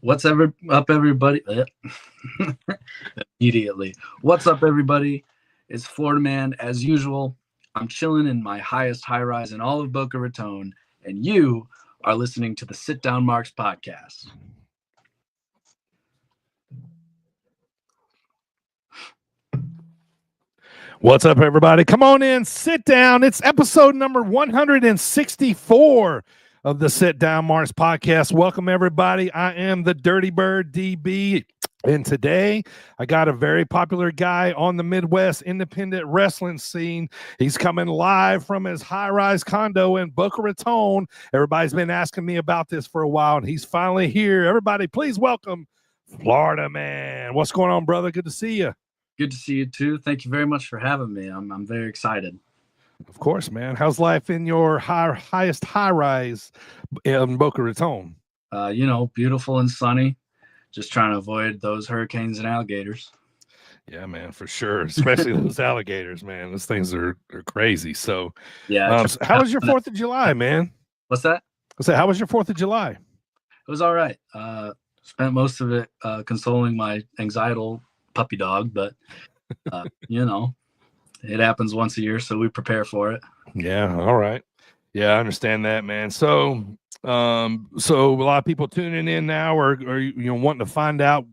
Up, everybody? Immediately. What's up, everybody? It's Florida Man as usual. I'm chilling in my highest high rise in all of Boca Raton, and you are listening to the Sit Down Marks podcast. What's up, everybody? Come on in, sit down. It's episode number 164 of the Sit Down Marks podcast. Welcome, everybody. I am the Dirty Bird DB, and today I got a very popular guy on the Midwest independent wrestling scene. He's coming live from his high-rise condo in Boca Raton. Everybody's been asking me about this for a while, and he's finally here. Everybody, please welcome Florida Man. What's going on, brother? Good to see you. Good to see you too. Thank you very much for having me. I'm very excited. Of course, man. How's life in your highest high rise in Boca Raton? Beautiful and sunny. Just trying to avoid those hurricanes and alligators. Yeah, man, for sure. Especially those alligators, man. Those things are crazy. So, yeah. How was your 4th of July, man? What's that? I said, how was your 4th of July? It was all right. Spent most of it consoling my anxiety puppy dog, but it happens once a year, so we prepare for it. Yeah, all right. Yeah, I understand that, man. So a lot of people tuning in now are wanting to find out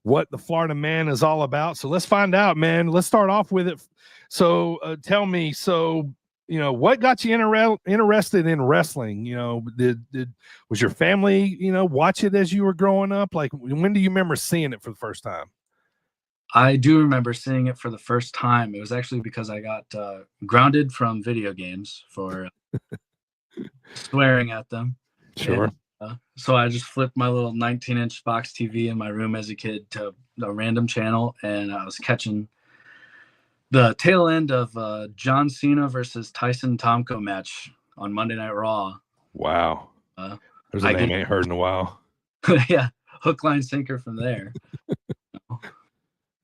what the Florida Man is all about. So let's find out, man. Let's start off with it. So tell me, what got you interested in wrestling? Was your family, watch it as you were growing up? Like, when do you remember seeing it for the first time? I do remember seeing it for the first time. It was actually because I got grounded from video games for swearing at them. Sure. And, so I just flipped my little 19-inch box TV in my room as a kid to a random channel, and I was catching the tail end of John Cena versus Tyson Tomko match on Monday Night Raw. Wow. There's a name I ain't heard in a while. Yeah, hook, line, sinker from there.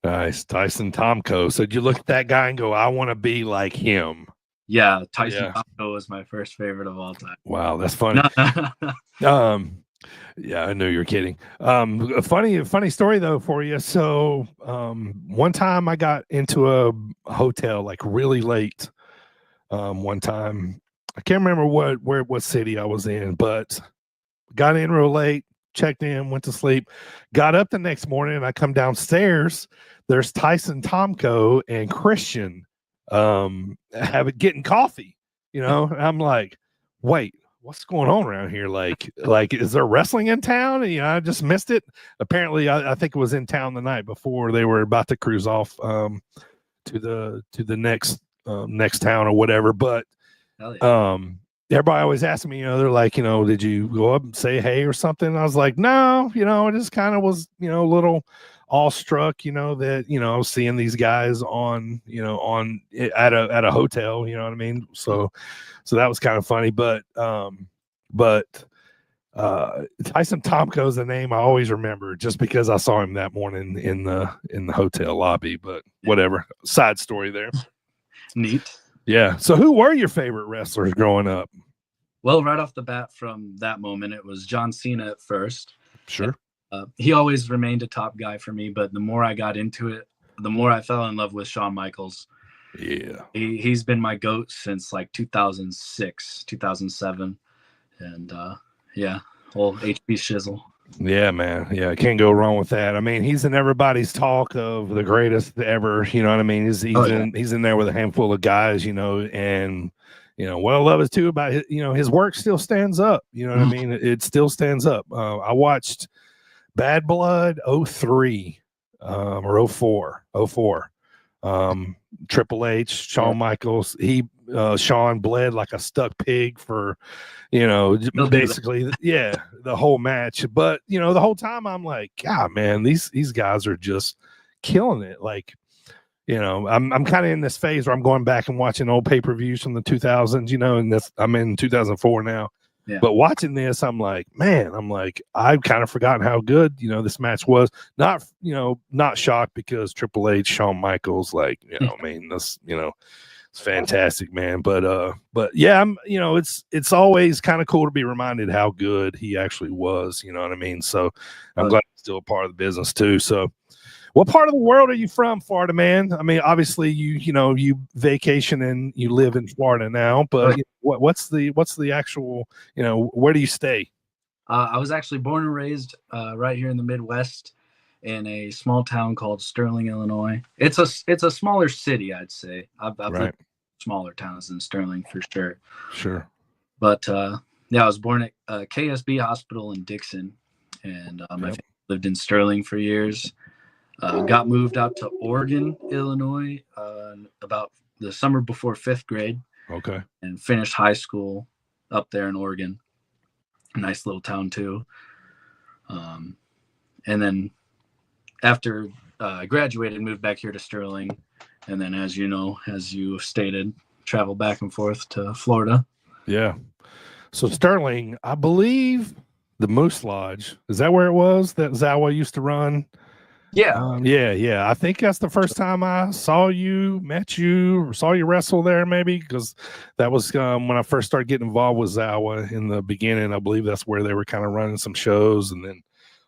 Nice. Tyson Tomko. So did you look at that guy and go, I want to be like him? Yeah, Tyson Tomko was my first favorite of all time. Wow, that's funny. Yeah, I knew you were kidding. A funny story though for you. So one time I got into a hotel like really late. One time I can't remember what city I was in, but got in real late, checked in, went to sleep, got up the next morning, and I come downstairs. There's Tyson Tomko and Christian getting coffee. I'm like, wait, what's going on around here? Like, is there wrestling in town? And, I just missed it. Apparently, I think it was in town the night before they were about to cruise off to the next town or whatever. But everybody always asks me, they're like, did you go up and say hey or something? I was like, no, I just kind of was, a little awestruck, that, I was seeing these guys at a hotel, you know what I mean? So that was kind of funny, but Tyson Tomko is the name I always remember just because I saw him that morning in the hotel lobby, but whatever. Side story there. Neat. Yeah. So who were your favorite wrestlers growing up? Well, right off the bat from that moment, it was John Cena at first. Sure. He always remained a top guy for me, but the more I got into it, the more I fell in love with Shawn Michaels. Yeah. He's been my GOAT since like 2006, 2007. And old HB Shizzle. Yeah, man. Yeah, can't go wrong with that. I mean, he's in everybody's talk of the greatest ever. You know what I mean? He's in there with a handful of guys, and what I love is too about his work still stands up. You know what I mean? It still stands up. I watched Bad Blood 03 or 04. Triple H, Shawn Michaels. Shawn bled like a stuck pig for, basically, the whole match. But the whole time I'm like, God, man, these guys are just killing it. Like, I'm kind of in this phase where I'm going back and watching old pay-per-views from the 2000s, and I'm in 2004 now. Yeah. But watching this, I'm like, man, I've kind of forgotten how good, this match was. Not shocked because Triple H, Shawn Michaels, I mean, this, It's fantastic, man. But yeah, it's always kind of cool to be reminded how good he actually was. You know what I mean? So I'm glad he's still a part of the business too. So, what part of the world are you from, Florida, man? I mean, obviously you vacation and you live in Florida now, but what's the actual, where do you stay? I was actually born and raised right here in the Midwest in a small town called Sterling, Illinois. It's a smaller city, I'd say. I've lived in smaller towns than Sterling for sure. Sure. But yeah, I was born at KSB Hospital in Dixon, and my family lived in Sterling for years. Got moved out to Oregon, Illinois, about the summer before 5th grade. Okay. And finished high school up there in Oregon. A nice little town too. And then after I graduated, moved back here to Sterling. And then, as you stated, traveled back and forth to Florida. Yeah. So Sterling, I believe the Moose Lodge, is that where it was that Zawa used to run? Yeah. Yeah. I think that's the first time I met you, or saw you wrestle there, maybe, because that was when I first started getting involved with Zawa in the beginning. I believe that's where they were kind of running some shows, and then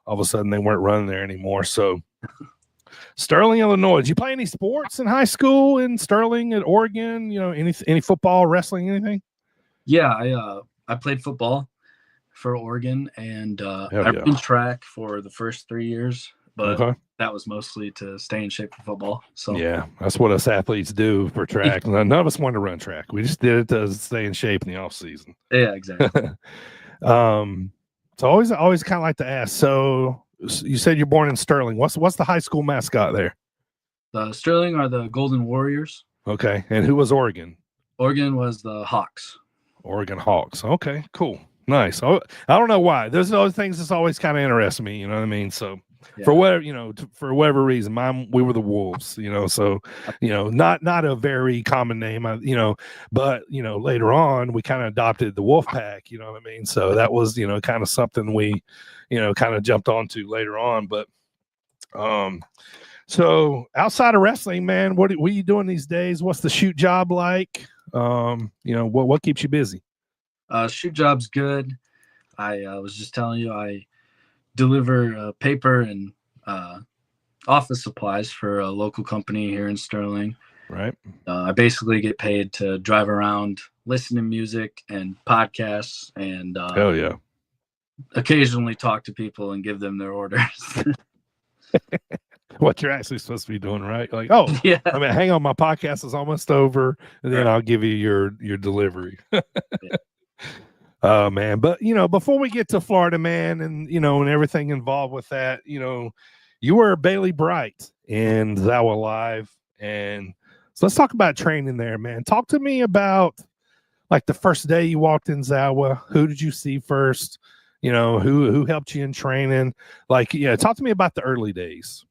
all of a sudden they weren't running there anymore. So Sterling, Illinois. Did you play any sports in high school in Sterling at Oregon? Any football, wrestling, anything? Yeah, I played football for Oregon, and I ran track for the first 3 years, but that was mostly to stay in shape for football. So yeah, that's what us athletes do for track. None of us wanted to run track. We just did it to stay in shape in the off season. Yeah, exactly. So always kind of like to ask. So you said you're born in Sterling. What's the high school mascot there? The Sterling are the Golden Warriors. Okay, and who was Oregon? Oregon was the Hawks. Oregon Hawks. Okay, cool, nice. I don't know why. There's those things that's always kind of interests me. You know what I mean? So. Yeah. For whatever reason, we were the Wolves, so, not a very common name, but, later on we kind of adopted the Wolf Pack, you know what I mean? So that was, kind of something we, kind of jumped onto later on. But, so outside of wrestling, man, what are you doing these days? What's the shoot job like? What keeps you busy? Shoot job's good. I was just telling you, I deliver paper and office supplies for a local company here in Sterling. Right. I basically get paid to drive around, listen to music and podcasts, and hell yeah, occasionally talk to people and give them their orders. What you're actually supposed to be doing, right? Like, oh, yeah. I mean, hang on, my podcast is almost over, and then I'll give you your delivery. Yeah. Oh man, but before we get to Florida, man, and and everything involved with that, you were Bailey Bright in Zawa Live, and so let's talk about training there, man. Talk to me about like the first day you walked in Zawa. Who did you see first? Who helped you in training? Like, yeah, talk to me about the early days.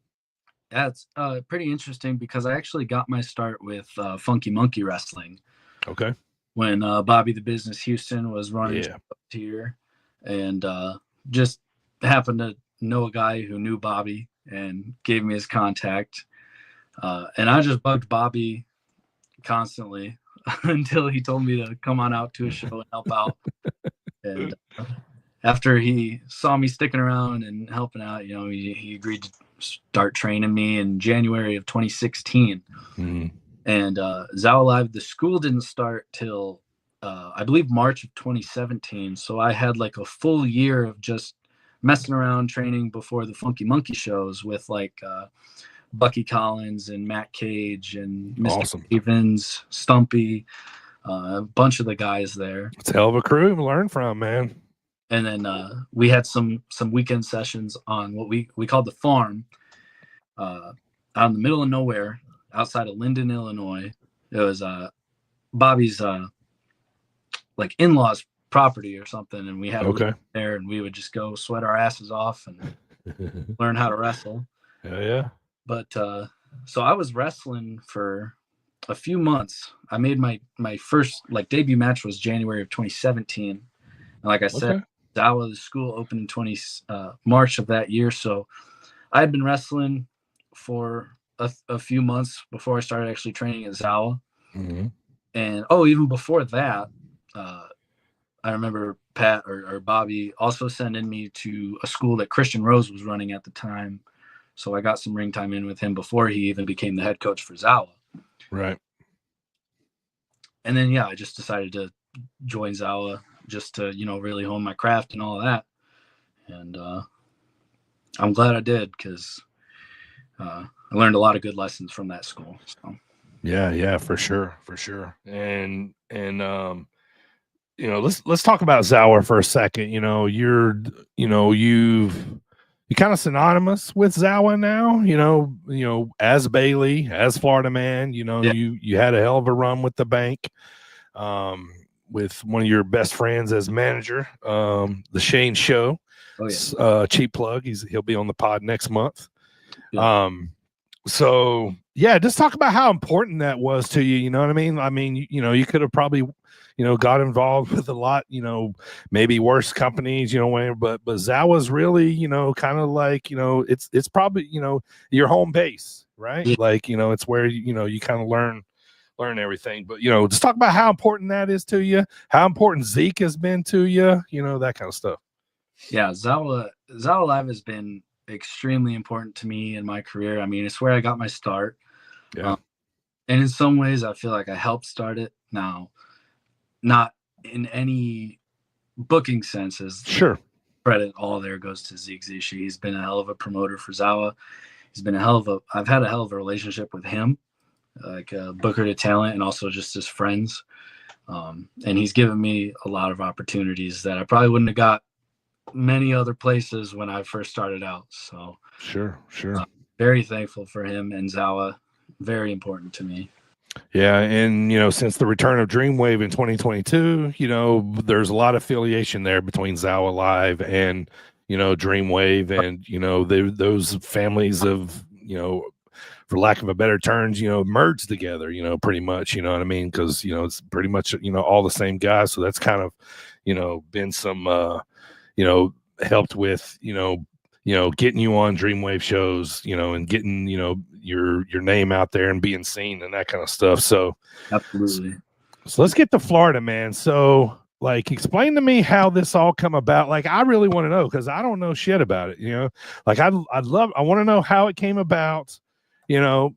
That's pretty interesting because I actually got my start with Funky Monkey Wrestling. Okay. When Bobby the Business Houston was running here, and just happened to know a guy who knew Bobby and gave me his contact. And I just bugged Bobby constantly until he told me to come on out to a show and help out. And after he saw me sticking around and helping out, he agreed to start training me in January of 2016. Mm-hmm. And Zawa Live, the school didn't start till, I believe, March of 2017. So I had like a full year of just messing around training before the Funky Monkey shows with like Bucky Collins and Matt Cage and Mr. Stevens, Stumpy, a bunch of the guys there. It's a hell of a crew to learn from, man. And then we had some weekend sessions on what we called the farm out in the middle of nowhere, outside of Linden, Illinois. It was Bobby's like in-laws property or something, and we had there, and we would just go sweat our asses off and learn how to wrestle. Yeah. But so I was wrestling for a few months. I made my first like debut match was January of 2017, and like I said, Zawa, the school opened in March of that year. So I had been wrestling for a few months before I started actually training at Zawa. Mm-hmm. And even before that, uh, I remember Pat or Bobby also sending me to a school that Christian Rose was running at the time. So I got some ring time in with him before he even became the head coach for Zawa. Right. And then, yeah, I just decided to join Zawa just to, really hone my craft and all of that. And I'm glad I did, because I learned a lot of good lessons from that school. So. Yeah, for sure. And let's talk about Zauer for a second. You're kind of synonymous with Zawa now, as Bailey, as Florida Man. Yeah. You had a hell of a run with the bank, with one of your best friends as manager, the Shane Show. Oh, yeah. Cheap plug. He'll be on the pod next month. Yeah. So yeah, just talk about how important that was to you. You know what I mean? I mean, you could have probably, got involved with a lot, maybe worse companies, but Zawa's really, kind of like, it's probably, your home base, right? Yeah. Like, it's where, you kind of learn everything. But, just talk about how important that is to you, how important Zeke has been to you, that kind of stuff. Yeah. Zawa Live has been extremely important to me in my career. I mean, it's where I got my start. Yeah. And in some ways, I feel like I helped start it. Now, not in any booking senses. Sure. Credit all there goes to Zeke Zishi. He's been a hell of a promoter for Zawa. I've had a hell of a relationship with him, like booker to talent, and also just as friends. And he's given me a lot of opportunities that I probably wouldn't have got many other places when I first started out. So sure. Very thankful for him and Zawa. Very important to me. Yeah, and since the return of Dreamwave in 2022, there's a lot of affiliation there between Zawa Live and Dreamwave, and those families of for lack of a better terms, merged together, pretty much, you know what I mean? Because it's pretty much all the same guys, so that's kind of been some helped with getting you on Dreamwave shows, and getting your name out there and being seen and that kind of stuff. So Absolutely. So let's get to Florida, man. So like, explain to me how this all come about. Like, I really want to know, because I don't know shit about it. Like I want to know how it came about. Yeah.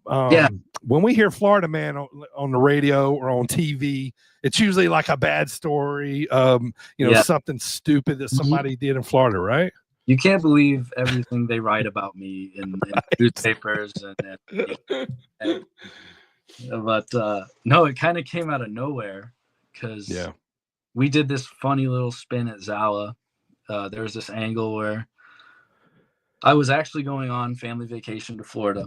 When we hear Florida Man on the radio or on TV, it's usually like a bad story, something stupid that somebody did in Florida, right? You can't believe everything they write about me in newspapers but no, it kind of came out of nowhere, because we did this funny little spin at Zawa. There was this angle where I was actually going on family vacation to Florida,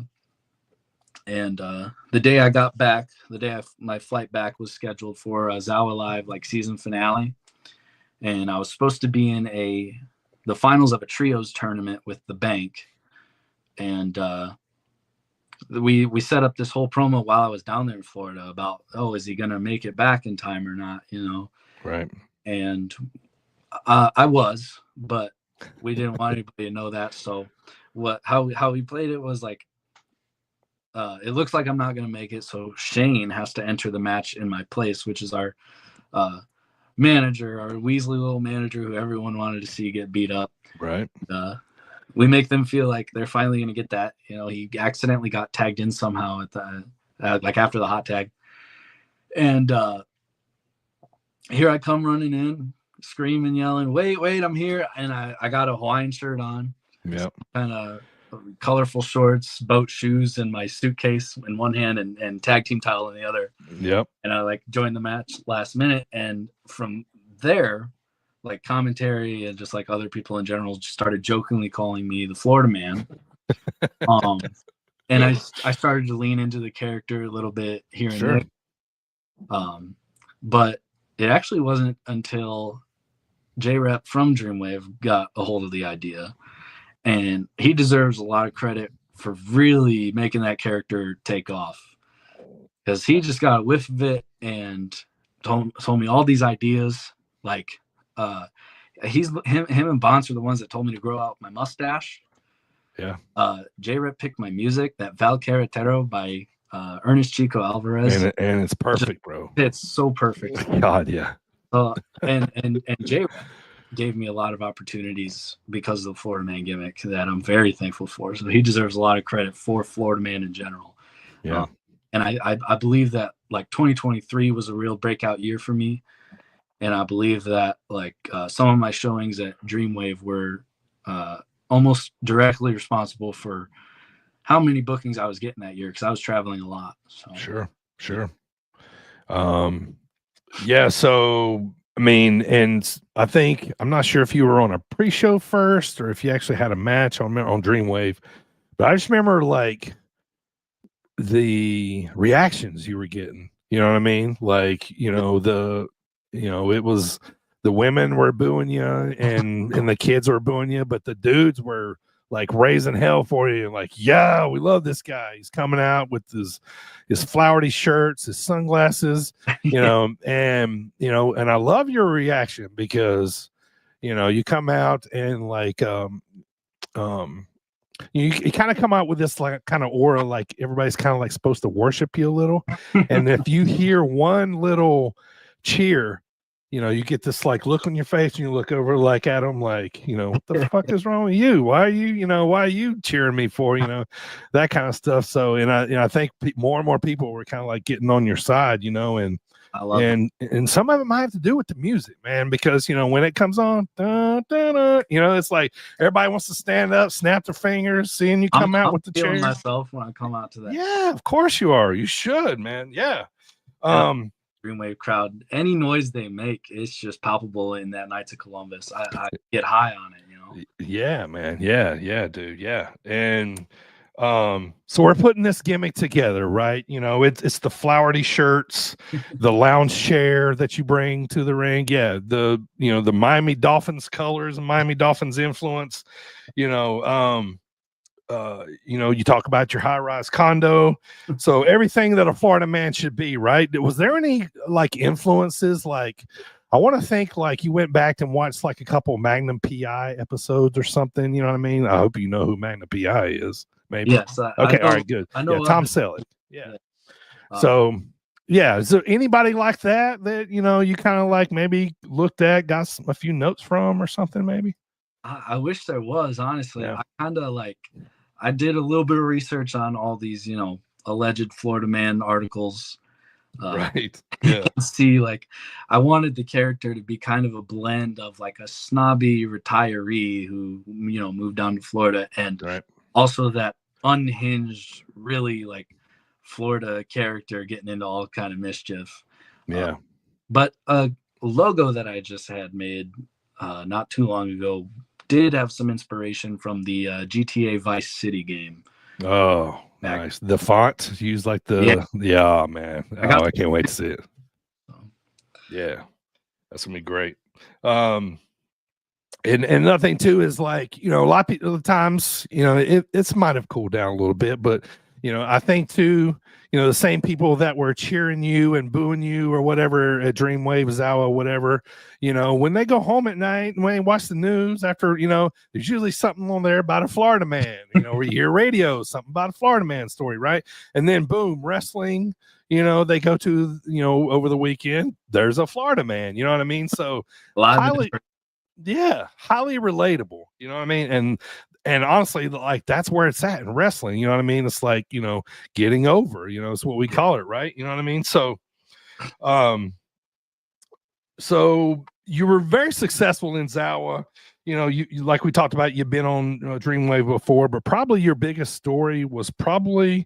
and the day I got back, my flight back was scheduled for a Zawa Live like season finale, and I was supposed to be in the finals of a trios tournament with the bank, and we set up this whole promo while I was down there in Florida about, is he gonna make it back in time or not, Right. And I was, but we didn't want anybody to know that. So how we played it was like, it looks like I'm not gonna make it, so Shane has to enter the match in my place, which is our manager, our Weasley little manager who everyone wanted to see get beat up. Right. We make them feel like they're finally going to get that. He accidentally got tagged in somehow at the like after the hot tag. And here I come running in, screaming, yelling, wait, I'm here. And I got a Hawaiian shirt on. Yeah. Kind of colorful shorts, boat shoes, and my suitcase in one hand and tag team title in the other. Yep. And I joined the match last minute. And from there, like commentary and just like other people in general just started jokingly calling me the Florida Man. And I started to lean into the character a little bit here and there. But it actually wasn't until J-Rep from Dreamwave got a hold of the idea, and he deserves a lot of credit for really making that character take off, because he just got a whiff of it and told me all these ideas. Like him and Bonds are the ones that told me to grow out my mustache. Yeah. J-Rep picked my music, that Val Carretero by Ernest Chico Alvarez. And it's perfect, bro. It's so perfect. God, yeah. And J gave me a lot of opportunities because of the Florida Man gimmick that I'm very thankful for. So he deserves a lot of credit for Florida Man in general. Yeah. And I believe that like 2023 was a real breakout year for me. And I believe that like some of my showings at Dreamwave were almost directly responsible for how many bookings I was getting that year, because I was traveling a lot. So. Sure. Yeah. So, I mean, and I think, I'm not sure if you were on a pre-show first or if you actually had a match on Dreamwave, but I just remember like the reactions you were getting, you know what I mean? Like, it was, the women were booing you and the kids were booing you, but the dudes were like raising hell for you. Like, yeah, we love this guy. He's coming out with his Flowerdy shirts, his sunglasses, and I love your reaction because, you come out and like, you kind of come out with this like kind of aura, like everybody's kind of like supposed to worship you a little. And if you hear one little cheer, you get this like look on your face and you look over like at them like, what the fuck is wrong with you? Why are you cheering me for, that kind of stuff. So, and I think more and more people were kind of like getting on your side, and I love and some of it might have to do with the music, man, because when it comes on, it's like everybody wants to stand up, snap their fingers, seeing you come out with the chair. Myself when I come out to that. Yeah, of course you are. You should, man. Yeah. Dreamwave crowd, any noise they make, it's just palpable in that Nights of Columbus. I get high on it, Yeah, man. Yeah, dude. Yeah. And so we're putting this gimmick together, right? It's the Flowerdy shirts, the lounge chair that you bring to the ring. Yeah, the Miami Dolphins colors and Miami Dolphins influence. You talk about your high-rise condo. So everything that a Florida man should be, right? Was there any like influences? Like, I want to think like you went back and watched like a couple Magnum PI episodes or something. You know what I mean? I hope you know who Magnum PI is. Maybe. Yes. Okay. All right. Good. I know. Yeah, Tom Selleck. Yeah. So, yeah. Is there anybody like that you kind of like maybe looked at, got a few notes from or something? Maybe. I wish there was, honestly. Yeah. I kind of like, I did a little bit of research on all these, alleged Florida Man articles. Right. Yeah. See, like, I wanted the character to be kind of a blend of like a snobby retiree who, moved down to Florida, and also that unhinged, really like Florida character getting into all kind of mischief. Yeah. But a logo that I just had made not too long ago did have some inspiration from the GTA Vice City game. Oh, nice. The font used like the man. I can't wait to see it. Yeah, that's gonna be great. And another thing too is like, a lot of times, it's might have cooled down a little bit, but I think too, the same people that were cheering you and booing you or whatever at Dreamwave, Zawa, whatever, when they go home at night and when they watch the news after, there's usually something on there about a Florida man, or you hear radio, something about a Florida man story, right? And then boom, wrestling, they go to, over the weekend, there's a Florida man, you know what I mean? So highly relatable, you know what I mean? And honestly, like that's where it's at in wrestling. You know what I mean? It's like, getting over, it's what we call it, right? You know what I mean? So, so you were very successful in Zawa. You like we talked about, you've been on Dreamwave before, but probably your biggest story was probably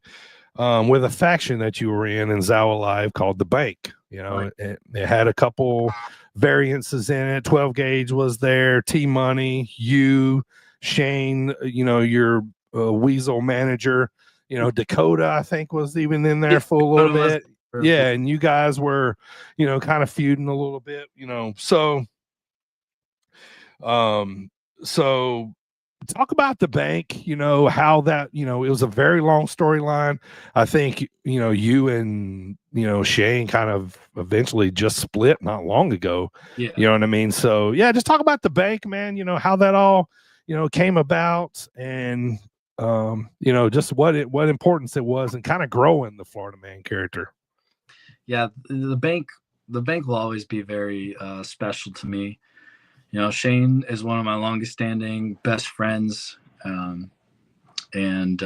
with a faction that you were in Zawa Live called The Bank. It had a couple variances in it. 12 Gauge was there, T-Money, you, Shane, your Weasel manager, Dakota, I think, was even in there for a little bit. Yeah, and you guys were, kind of feuding a little bit, so so talk about The Bank, how that, it was a very long storyline. I think, you and, Shane kind of eventually just split not long ago. Yeah. You know what I mean? So yeah, just talk about The Bank, man, how that all, came about, and just what importance it was and kind of growing the Florida Man character. Yeah, the bank will always be very special to me. Shane is one of my longest standing best friends. And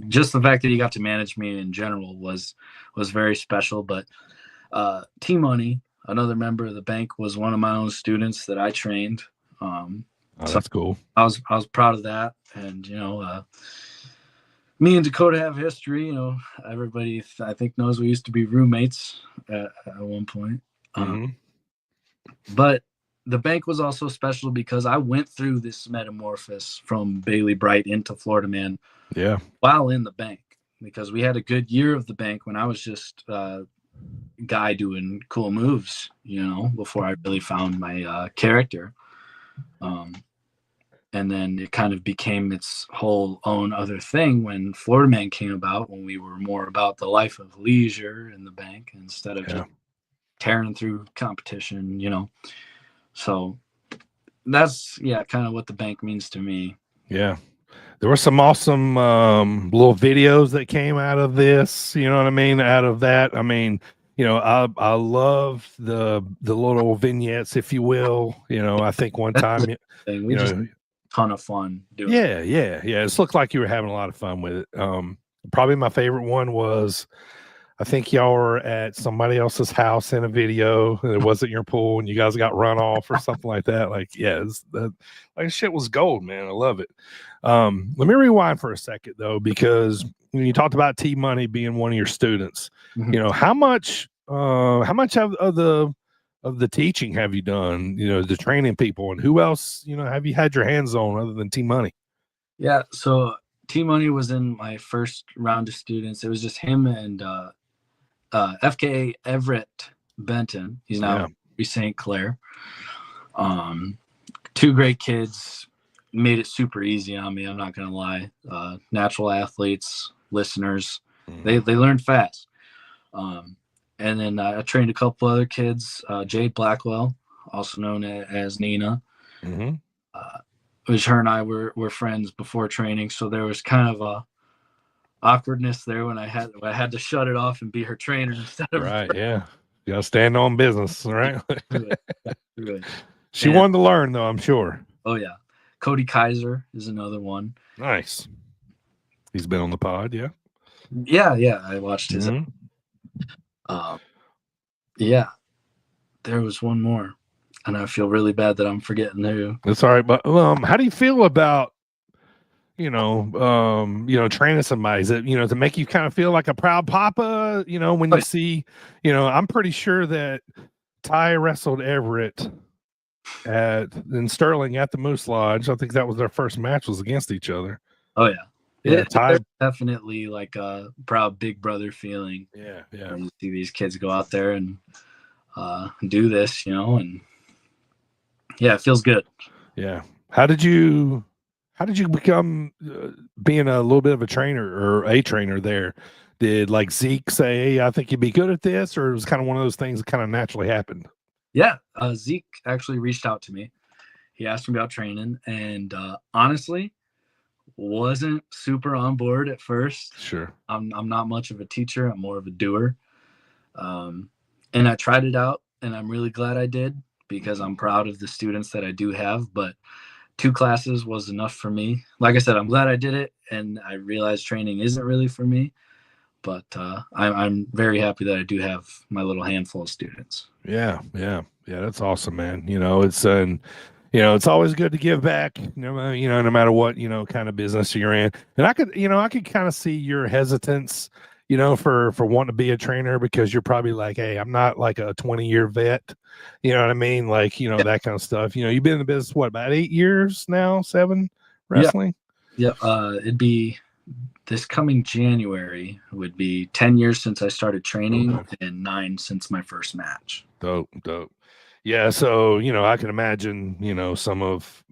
just the fact that he got to manage me in general was very special. But T Money, another member of the bank, was one of my own students that I trained. That's cool. I was proud of that. And me and Dakota have history. Everybody I think knows we used to be roommates at one point. But the bank was also special because I went through this metamorphosis from Bailey Bright into Florida Man. Yeah. While in the bank, because we had a good year of the bank when I was just a guy doing cool moves, before I really found my character. And then it kind of became its whole own other thing when Florida Man came about, when we were more about the life of leisure in the bank instead of just tearing through competition, So that's, kind of what the bank means to me. Yeah. There were some awesome little videos that came out of this, you know what I mean? Out of that. I mean, I love the little vignettes, if you will. I think one time, we just ton of fun doing it. Yeah. It looked like you were having a lot of fun with it. Probably my favorite one was, I think y'all were at somebody else's house in a video, and it wasn't your pool, and you guys got run off or something like that. Like, shit was gold, man. I love it. Let me rewind for a second though, because when you talked about T Money being one of your students, how much of the teaching have you done? The training people, and who else have you had your hands on other than T Money? Yeah, so T Money was in my first round of students. It was just him and FKA Everett Benton. He's now in St. Clair. Two great kids, made it super easy on me. I'm not gonna lie. Natural athletes, listeners, they learned fast. And then I trained a couple other kids. Jade Blackwell, also known as Nina. Which her and I were friends before training, so there was kind of a awkwardness there when I had to shut it off and be her trainer instead of Yeah, you gotta stand on business, right? Right. She wanted to learn though, I'm sure. Oh yeah. Cody Kaiser is another one. Nice. He's been on the pod. Yeah, I watched his there was one more, and I feel really bad that I'm forgetting who. That's all right. But how do you feel about training somebody? Is it, to make you kind of feel like a proud papa, when you see, I'm pretty sure that Ty wrestled Everett in Sterling at the Moose Lodge. I think that was their first match was against each other. Oh yeah. Yeah, Ty definitely like a proud big brother feeling. Yeah. You see these kids go out there and do this, and yeah, it feels good. Yeah. How did you become being a little bit of a trainer or a trainer there? Did like Zeke say, hey, I think you'd be good at this, or it was kind of one of those things that kind of naturally happened? Yeah. Zeke actually reached out to me. He asked me about training, and honestly, wasn't super on board at first. Sure. I'm not much of a teacher. I'm more of a doer. And I tried it out, and I'm really glad I did, because I'm proud of the students that I do have, but 2 classes was enough for me. Like I said, I'm glad I did it, and I realized training isn't really for me, but I'm very happy that I do have my little handful of students. Yeah. That's awesome, man. It's always good to give back, no matter what, kind of business you're in. And I could kind of see your hesitance, for wanting to be a trainer, because you're probably like, hey, I'm not like a 20-year vet. You know what I mean? Like, that kind of stuff. You've been in the business, what, about 8 years now, 7 wrestling? Yeah. It'd be this coming January would be 10 years since I started training, and 9 since my first match. Dope. Yeah, so I can imagine some of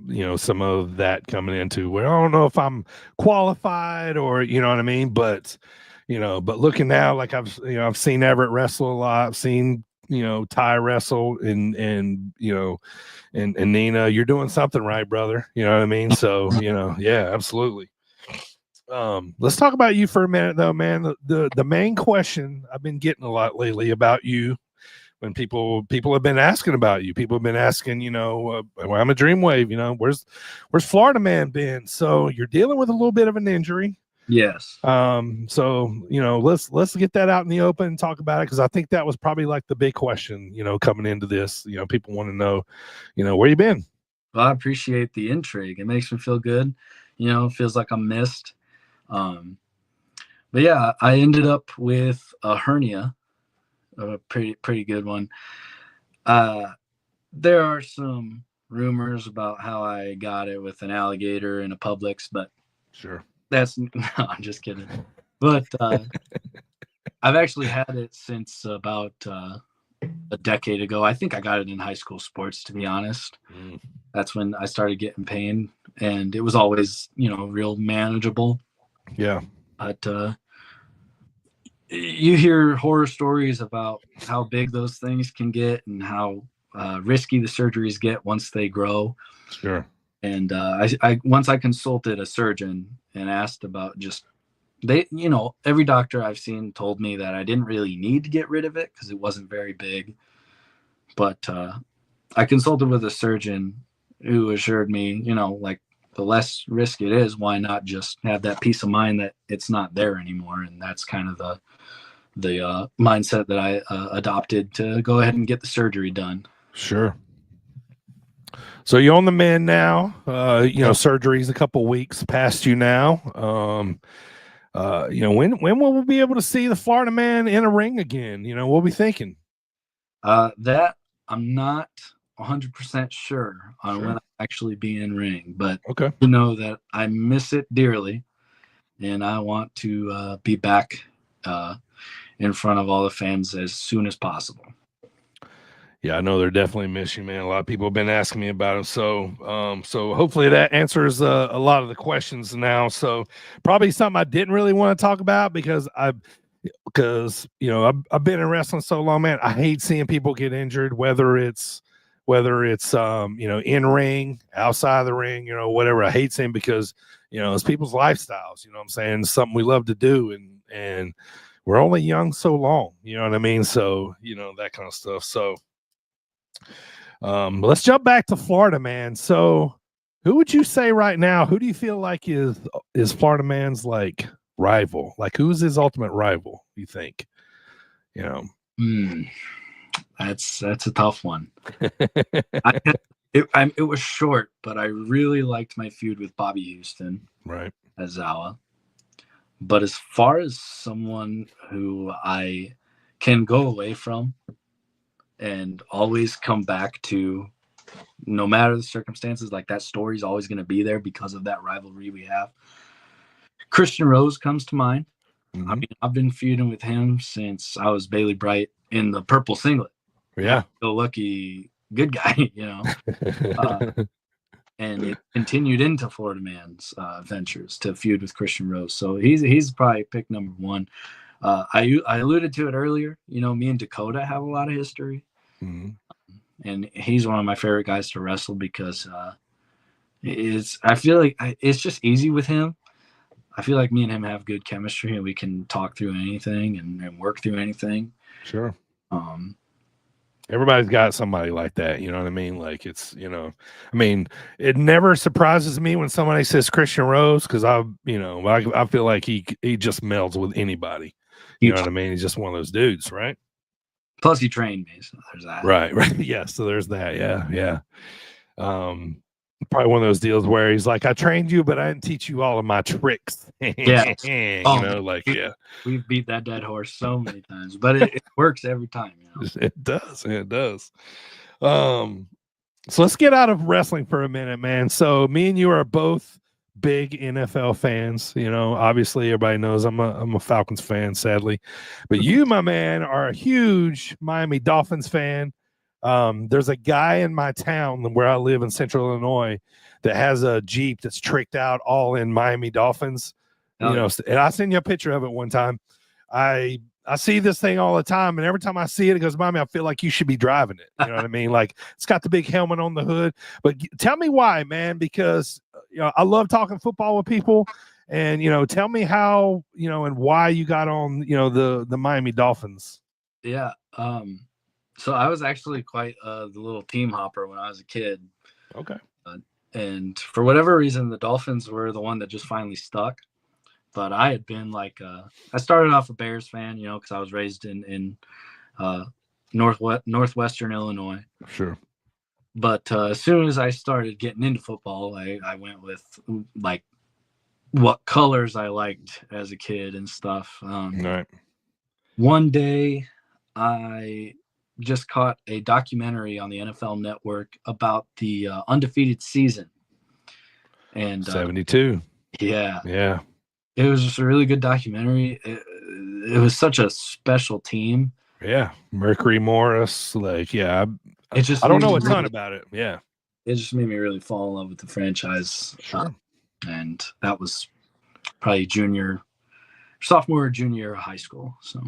that coming into where I don't know if I'm qualified, or what I mean, but but looking now, like I've seen Everett wrestle a lot. I've seen Ty wrestle, and Nina, you're doing something right, brother. You know what I mean? So yeah, absolutely. Let's talk about you for a minute, though, man. The main question I've been getting a lot lately about you, when people have been asking about you, people have been asking, well, I'm a Dreamwave, where's Florida Man been? So you're dealing with a little bit of an injury. Yes. So let's get that out in the open and talk about it, because I think that was probably like the big question, coming into this. People want to know, where you been. Well, I appreciate the intrigue. It makes me feel good. It feels like I'm missed. But yeah, I ended up with a hernia, a pretty good one. There are some rumors about how I got it with an alligator in a Publix, but sure, no, I'm just kidding. But I've actually had it since about a decade ago. I think I got it in high school sports, to be honest. That's when I started getting pain, and it was always, real manageable. Yeah. But you hear horror stories about how big those things can get and how risky the surgeries get once they grow. Sure. And once I consulted a surgeon and asked about every doctor I've seen told me that I didn't really need to get rid of it because it wasn't very big. But I consulted with a surgeon who assured me, like, the less risk it is, why not just have that peace of mind that it's not there anymore? And that's kind of the mindset that I adopted to go ahead and get the surgery done. Sure. So you're on the mend now. Surgery's a couple weeks past you now. When will we be able to see the Florida Man in a ring again? What we thinking? That I'm not 100% sure on when I'll actually be in ring, but okay, that I miss it dearly, and I want to be back in front of all the fans as soon as possible. Yeah, I know they're definitely miss you, man. A lot of people have been asking me about it. So hopefully that answers a lot of the questions now. So probably something I didn't really want to talk about because I've been in wrestling so long, man. I hate seeing people get injured, whether it's in ring, outside of the ring, whatever. I hate seeing, because it's people's lifestyles. You know what I'm saying? It's something we love to do, and we're only young so long. You know what I mean? So that kind of stuff. So. Let's jump back to Florida Man. So who would you say right now, who do you feel like is Florida Man's like rival? Like, who's his ultimate rival, you think? That's a tough one. It was short, but I really liked my feud with Bobby Houston, right, as Zawa. But as far as someone who I can go away from and always come back to, no matter the circumstances, like, that story's always going to be there because of that rivalry we have. Christian Rose comes to mind. Mm-hmm. I mean, I've been feuding with him since I was Bailey Bright in the purple singlet. Yeah. The lucky good guy, and it continued into Florida Man's ventures to feud with Christian Rose. So he's probably pick number one. I alluded to it earlier. Me and Dakota have a lot of history. Mm-hmm. And he's one of my favorite guys to wrestle because I feel like it's just easy with him. I feel like me and him have good chemistry, and we can talk through anything and work through anything. Sure. Everybody's got somebody like that. You know what I mean? Like, it's, it never surprises me when somebody says Christian Rose, because I feel like he just melds with anybody. You know what I mean? He's just one of those dudes, right? Plus, he trained me, so there's that. Right. Yeah. So there's that. Yeah. Probably one of those deals where he's like, I trained you, but I didn't teach you all of my tricks. Yeah. Yeah. We've beat that dead horse so many times, but it works every time. It does. It does. So let's get out of wrestling for a minute, man. So me and you are both big NFL fans. Obviously everybody knows I'm a Falcons fan, sadly, but you, my man, are a huge Miami Dolphins fan. There's a guy in my town where I live in Central Illinois that has a Jeep that's tricked out all in Miami Dolphins. And I sent you a picture of it one time. I see this thing all the time, and every time I see it, it goes by me. I feel like you should be driving it. You know what I mean? Like, it's got the big helmet on the hood. But tell me why, man, because I love talking football with people, And tell me how and why you got on the Miami Dolphins. Yeah. So I was actually quite the little team hopper when I was a kid. Okay. And for whatever reason, the Dolphins were the one that just finally stuck. But I had been like, I started off a Bears fan, because I was raised in northwestern Illinois. Sure. But as soon as I started getting into football, I went with like what colors I liked as a kid and stuff. Right. One day, I just caught a documentary on the NFL Network about the undefeated season. And 72. Yeah. It was just a really good documentary. It was such a special team. Yeah. Mercury Morris. Like, yeah. It just I don't know a ton about it. Yeah. It just made me really fall in love with the franchise. Sure. And that was probably sophomore or junior year of high school. So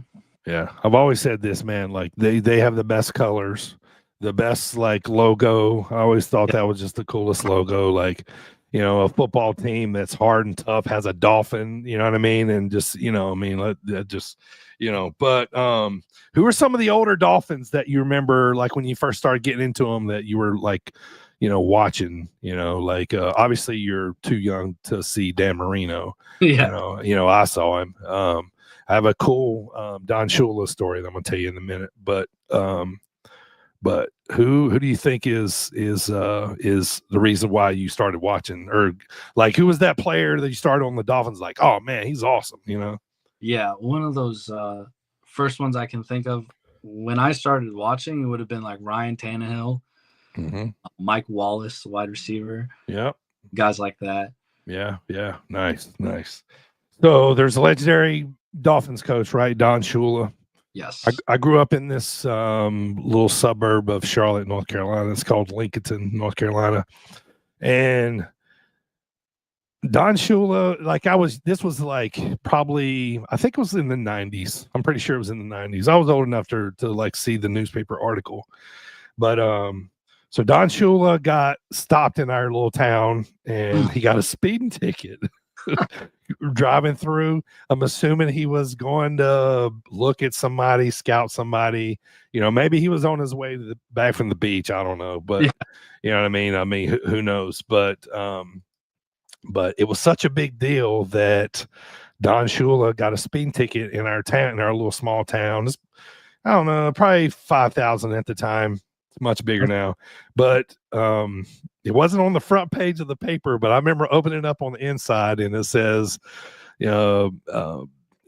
yeah, I've always said this, man, like they have the best colors, the best like logo. I always thought that was just the coolest logo. Like, a football team that's hard and tough has a dolphin, you know what I mean? And just, but who are some of the older Dolphins that you remember, like when you first started getting into them, that you were like, watching, like obviously you're too young to see Dan Marino. Yeah. I saw him. I have a cool Don Shula story that I'm gonna tell you in a minute. But who do you think is the reason why you started watching, or like who was that player that you started on the Dolphins? Like, oh man, he's awesome. Yeah, one of those first ones I can think of when I started watching, it would have been like Ryan Tannehill, Mike Wallace, the wide receiver. Yeah, guys like that. Yeah, nice. So there's a legendary Dolphins coach, right? Don Shula. Yes. I grew up in this little suburb of Charlotte, North Carolina. It's called Lincolnton, North Carolina. And Don Shula, this was like probably, I think it was in the 90s. I'm pretty sure it was in the 90s. I was old enough to like see the newspaper article. But so Don Shula got stopped in our little town and he got a speeding ticket. Driving through, I'm assuming he was going to look at somebody, scout somebody. Maybe he was on his way back from the beach. I don't know, but you know what I mean. I mean, who knows? But it was such a big deal that Don Shula got a speeding ticket in our town, in our little small town. I don't know, probably 5,000 at the time. It's much bigger now, but it wasn't on the front page of the paper. But I remember opening it up on the inside, and it says,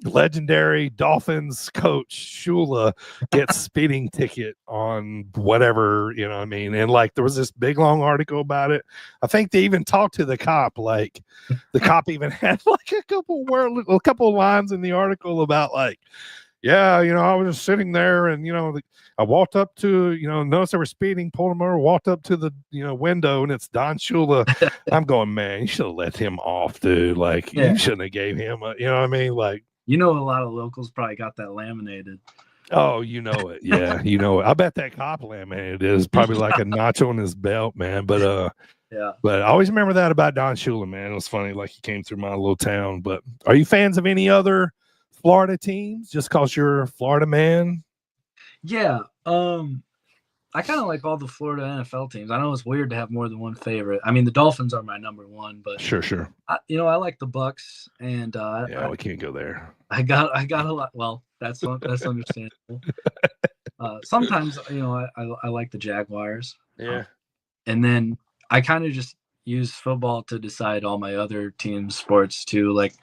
legendary Dolphins coach Shula gets speeding ticket on whatever, I mean. And like there was this big long article about it. I think they even talked to the cop. Like the cop even had like a couple lines in the article about like, yeah, I was just sitting there and, I walked up to, noticed they were speeding, pulled them over, walked up to the, window, and it's Don Shula. I'm going, man, you should have let him off, dude. Like, you shouldn't have gave him a, you know what I mean? Like, a lot of locals probably got that laminated. Oh, you know it. Yeah, you know it. I bet that cop laminated is probably like a notch on his belt, man. But, yeah. But I always remember that about Don Shula, man. It was funny, like he came through my little town. But are you fans of any other Florida teams just because you're a Florida man? Yeah. I kind of like all the Florida NFL teams. I know it's weird to have more than one favorite. I mean, the Dolphins are my number one, but sure. I like the Bucks, and we can't go there. I got a lot. Well, that's understandable. Sometimes I like the Jaguars. Yeah. And then I kind of just use football to decide all my other team sports too. Like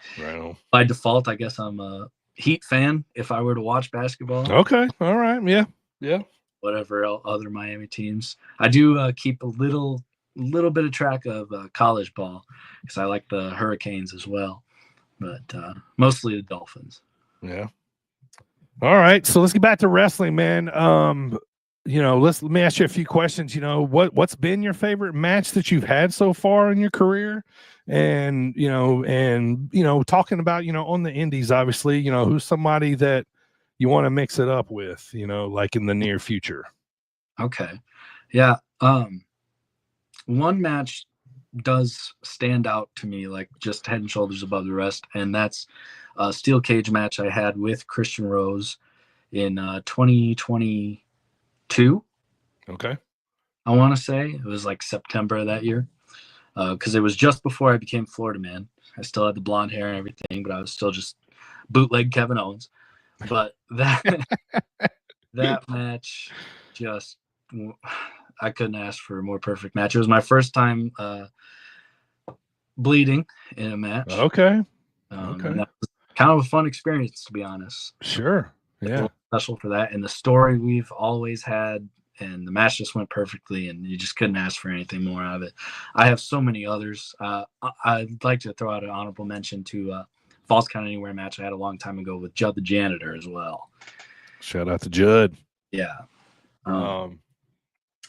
by default, I guess I'm a Heat fan if I were to watch basketball. Okay. All right. Yeah. Whatever other Miami teams. I do keep a little bit of track of college ball because I like the Hurricanes as well, but mostly the Dolphins. Yeah. All right. So let's get back to wrestling, man. Let me ask you a few questions. What's been your favorite match that you've had so far in your career? And, talking about, on the indies, obviously, who's somebody that you want to mix it up with, like in the near future. Okay. Yeah. One match does stand out to me, like just head and shoulders above the rest, and that's a steel cage match I had with Christian Rose in 2022. Okay. I want to say it was like September of that year, because it was just before I became Florida man. I still had the blonde hair and everything, but I was still just bootleg Kevin Owens. But that that match, just I couldn't ask for a more perfect match. It was my first time bleeding in a match. Okay. And that was kind of a fun experience, to be honest. Sure. Yeah. Special for that, and the story we've always had, and the match just went perfectly, and you just couldn't ask for anything more out of it. I have so many others. I'd like to throw out an honorable mention to Falls Count Anywhere match I had a long time ago with Judd the Janitor as well. Shout out to Judd. Yeah.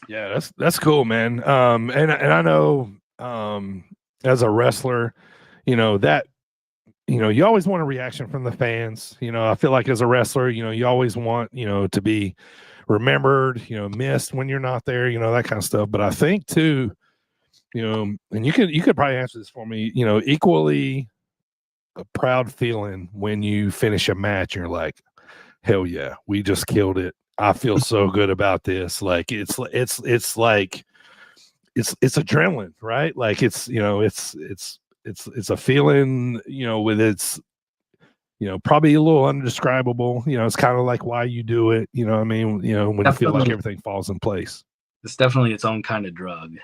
Yeah, that's cool, man. And I know as a wrestler, that you always want a reaction from the fans. I feel like as a wrestler, you always want, to be remembered, missed when you're not there, that kind of stuff. But I think too, and you could probably answer this for me, equally a proud feeling when you finish a match and you're like, hell yeah, we just killed it. I feel so good about this. Like it's like it's adrenaline, right? Like it's a feeling, with its, probably a little undescribable. It's kind of like why you do it. You know what I mean? When you feel like everything falls in place. It's definitely its own kind of drug.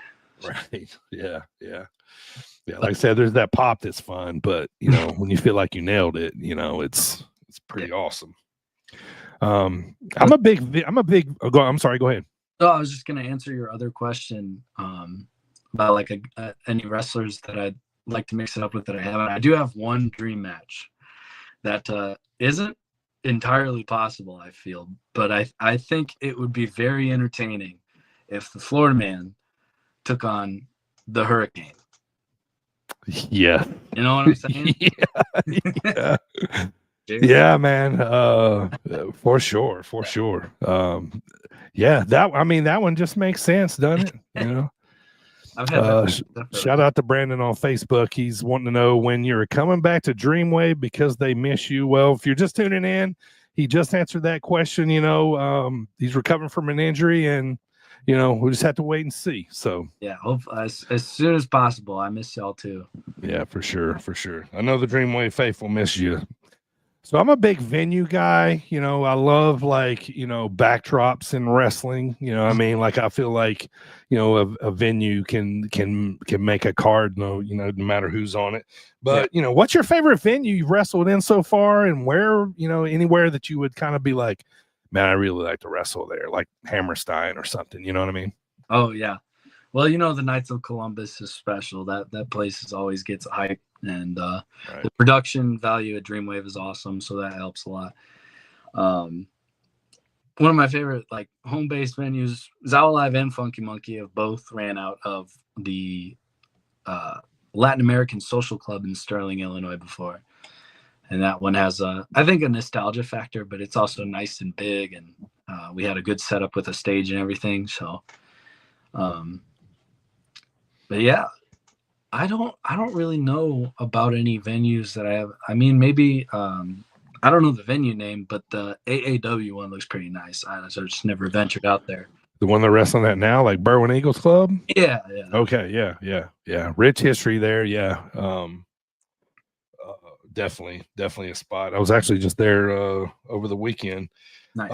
Right. Yeah. Yeah. Yeah. Like I said, there's that pop that's fun, but when you feel like you nailed it, it's pretty awesome. I'm sorry, go ahead. So I was just going to answer your other question about like any wrestlers that I'd like to mix it up with that I haven't. I do have one dream match that isn't entirely possible, I feel, but I think it would be very entertaining if the Florida man took on the Hurricane. Yeah. You know what I'm saying? Yeah. Yeah, man. For sure. Yeah, that one just makes sense, doesn't it? I've had shout out to Brandon on Facebook. He's wanting to know when you're coming back to Dreamwave because they miss you. Well, if you're just tuning in, he just answered that question. He's recovering from an injury, and we just have to wait and see. So yeah, hope as soon as possible. I miss y'all too. Yeah, for sure. I know the Dreamwave faithful miss you. So I'm a big venue guy. I love backdrops in wrestling. Like I feel like a venue can make a card. No matter who's on it. But what's your favorite venue you've wrestled in so far, and where anywhere that you would kind of be like, man, I really like to wrestle there, like Hammerstein or something. You know what I mean? Oh yeah. Well, the Knights of Columbus is special. That place always gets hype, and the production value at Dreamwave is awesome, so that helps a lot. One of my favorite home-based venues, Zow Live and Funky Monkey, have both ran out of the Latin American Social Club in Sterling, Illinois before, and that one has I think a nostalgia factor, but it's also nice and big, and we had a good setup with a stage and everything. So. But yeah, I don't really know about any venues that I have. I mean, maybe I don't know the venue name, but the AAW one looks pretty nice. I just never ventured out there. The one they're wrestling at now, like Berwyn Eagles Club? Yeah. Okay, yeah. Rich history there, yeah. Definitely a spot. I was actually just there over the weekend. Nice.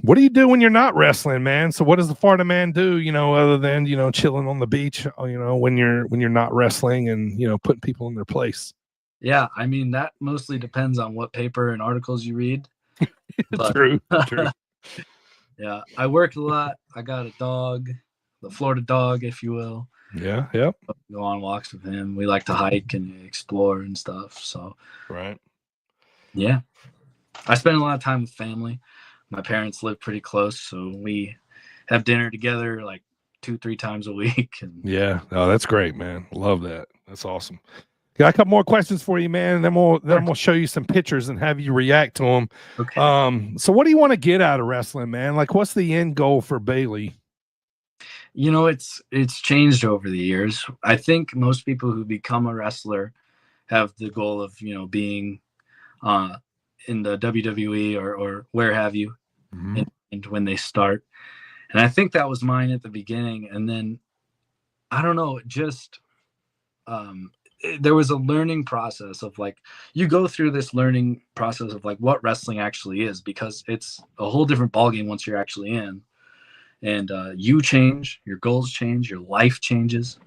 What do you do when you're not wrestling, man? So what does the Florida man do, other than, chilling on the beach, when you're not wrestling and, putting people in their place? Yeah. I mean, that mostly depends on what paper and articles you read. True. Yeah. I work a lot. I got a dog, the Florida dog, if you will. Yeah. Yep. Go on walks with him. We like to hike and explore and stuff. So, right. Yeah. I spend a lot of time with family. My parents live pretty close, so we have dinner together 2-3 times a week. And yeah, oh, that's great, man. Love that. That's awesome. Got a couple more questions for you, man. And then we'll show you some pictures and have you react to them. Okay. So what do you want to get out of wrestling, man? What's the end goal for Bailey? It's changed over the years. I think most people who become a wrestler have the goal of being uh, in the WWE or where have you, Mm-hmm. and when they start. And I think that was mine at the beginning. And then I don't know, just there was a learning process of like you go through this learning process of like what wrestling actually is, because it's a whole different ballgame once you're actually in. And you change, your goals change, your life changes.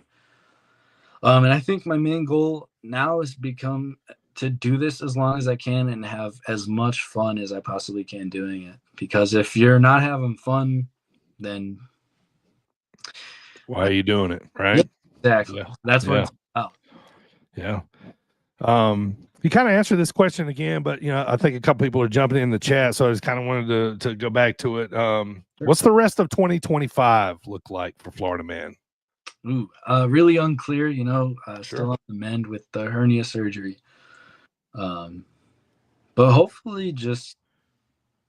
And I think my main goal now is become to do this as long as I can and have as much fun as I possibly can doing it. Because if you're not having fun, then why are you doing it, yeah, right? exactly. Yeah. That's what Yeah. it's about. Yeah. You kind of answered this question again, but I think a couple people are jumping in the chat, so I just kind of wanted to go back to it. What's the rest of 2025 look like for Florida Man? Ooh, really unclear, Sure. Still on the mend with the hernia surgery. But hopefully just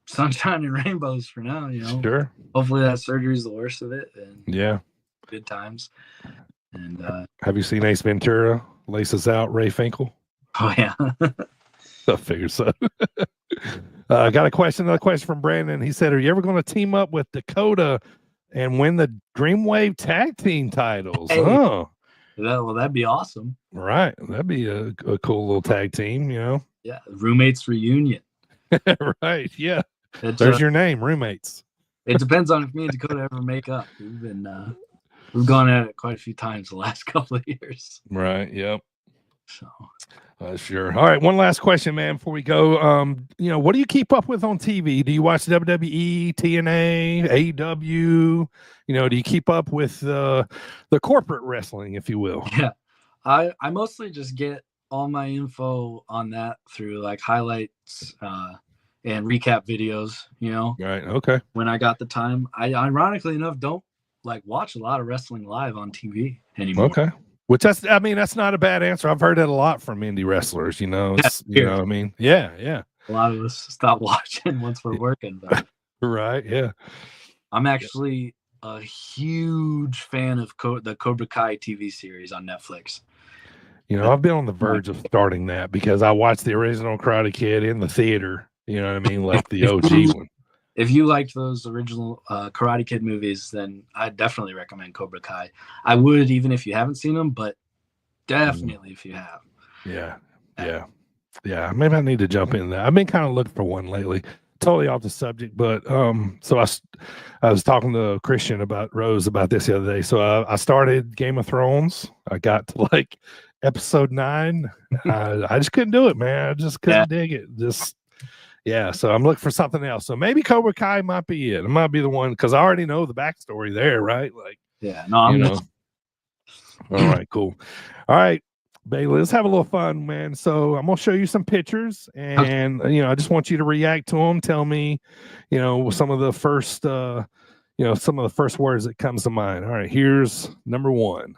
sunshine and rainbows for now, Sure. Hopefully that surgery is the worst of it, and Yeah. good times. And have you seen Ace Ventura laces out Ray Finkel? oh yeah. I figured so. I got another question from Brandon. He said, are you ever going to team up with Dakota and win the Dreamwave tag team titles? Hey. Oh, That'd be awesome. Right. That'd be a cool little tag team, Yeah, roommates reunion. Right. Yeah. There's your name, roommates. It depends on if me and Dakota ever make up. We've gone at it quite a few times the last couple of years. Right. Yep. So sure. All right. One last question, man, before we go. What do you keep up with on TV? Do you watch WWE, TNA, AEW? Do you keep up with the corporate wrestling, if you will? Yeah. I mostly just get all my info on that through like highlights and recap videos, Right. Okay. When I got the time. I ironically enough don't like watch a lot of wrestling live on TV anymore. Okay. Which that's not a bad answer. I've heard it a lot from indie wrestlers, what I mean? Yeah. A lot of us stop watching once we're working. But right. Yeah. I'm actually a huge fan of the Cobra Kai TV series on Netflix. I've been on the verge of starting that because I watched the original Karate Kid in the theater. You know what I mean? Like the OG one. If you liked those original Karate Kid movies, then I definitely recommend Cobra Kai. I would, even if you haven't seen them, but definitely if you have. Yeah. Maybe I need to jump in there. I've been kind of looking for one lately. Totally off the subject, but so I was talking to Christian about Rose about this the other day. So I started Game of Thrones. I got to like episode 9. I just couldn't do it, man. I just couldn't dig it. So I'm looking for something else. So maybe Cobra Kai might be it. It might be the one because I already know the backstory there, right? Like, All right, cool. All right, Bailey, let's have a little fun, man. So I'm gonna show you some pictures, and I just want you to react to them. Tell me, some of the first, words that comes to mind. All right, here's number 1.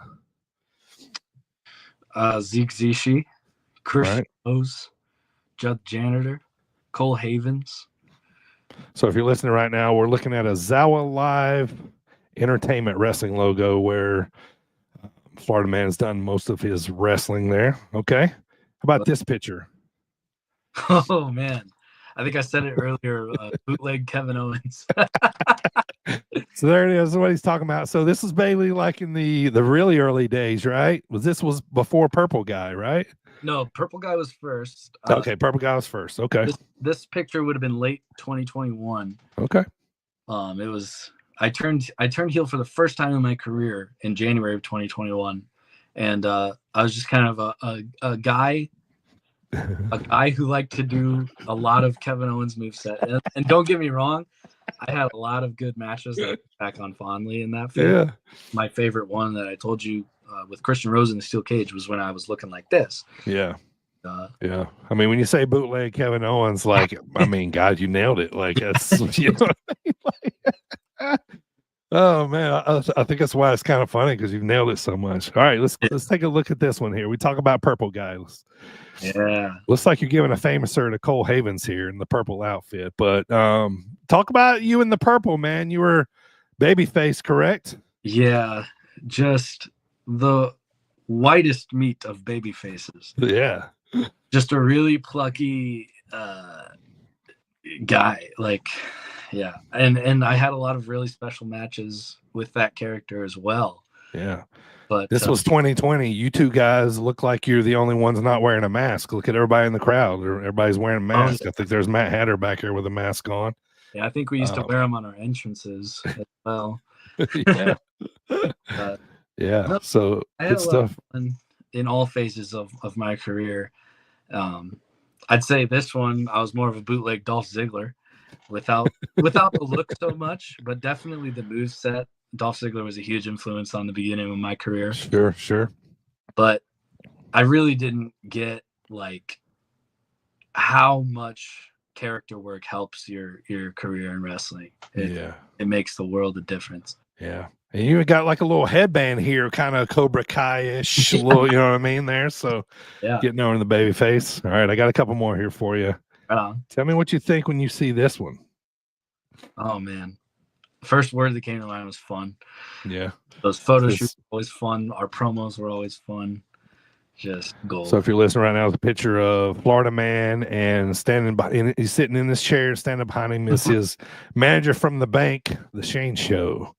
Zeke Zishi, Chris Rose, Judd Janitor, Cole Havens. So if you're listening right now, we're looking at a Zawa Live Entertainment Wrestling logo where Florida Man's done most of his wrestling there. Okay. How about this picture? Oh, man. I think I said it earlier. Bootleg Kevin Owens. So there it is. What he's talking about. So this is Bailey like in the really early days, right? Was before Purple Guy, right? No, Purple Guy was first. Okay, Purple Guy was first. Okay. This picture would have been late 2021. Okay. It was I turned heel for the first time in my career in January of 2021, and I was just kind of a guy who liked to do a lot of Kevin Owens moveset. And don't get me wrong, I had a lot of good matches that I look back on fondly in that field. Yeah. My favorite one that I told you with Christian Rose in the steel cage was when I was looking like this. Yeah. Yeah. I mean, when you say bootleg Kevin Owens, like, I mean, God, you nailed it. Like, that's, oh man, I think that's why it's kind of funny because you've nailed it so much. All right, let's take a look at this one here. We talk about Purple Guy. Looks like you're giving a famouser to Cole Havens here in the purple outfit. But talk about you in the purple, man. You were babyface, correct? Yeah, just the whitest meat of baby faces. Yeah. Just a really plucky guy. Like, yeah, and I had a lot of really special matches with that character as well. Yeah. But This was 2020. You two guys look like you're the only ones not wearing a mask. Look at everybody in the crowd. Everybody's wearing a mask. yeah. I think there's Matt Hatter back here with a mask on. Yeah, I think we used to wear them on our entrances as well. Yeah. Yeah. No, So I had good a lot of stuff. fun in all phases of my career. I'd say this one I was more of a bootleg Dolph Ziggler, without the look so much, but definitely the move set. Dolph Ziggler was a huge influence on the beginning of my career. Sure. But I really didn't get like how much character work helps your career in wrestling. It makes the world a difference. Yeah. And you got like a little headband here, kind of Cobra Kai-ish, little, you know what I mean there. So yeah, getting over in the baby face. All right, I got a couple more here for you. Right on. Tell me what you think when you see this one. Oh man. First word that came to mind was fun. Yeah. Those photo shoots were always fun. Our promos were always fun. Just gold. So if you're listening right now, it's a picture of Florida Man, and standing by, he's sitting in this chair. Standing behind him is his manager from the bank, the Shane Show.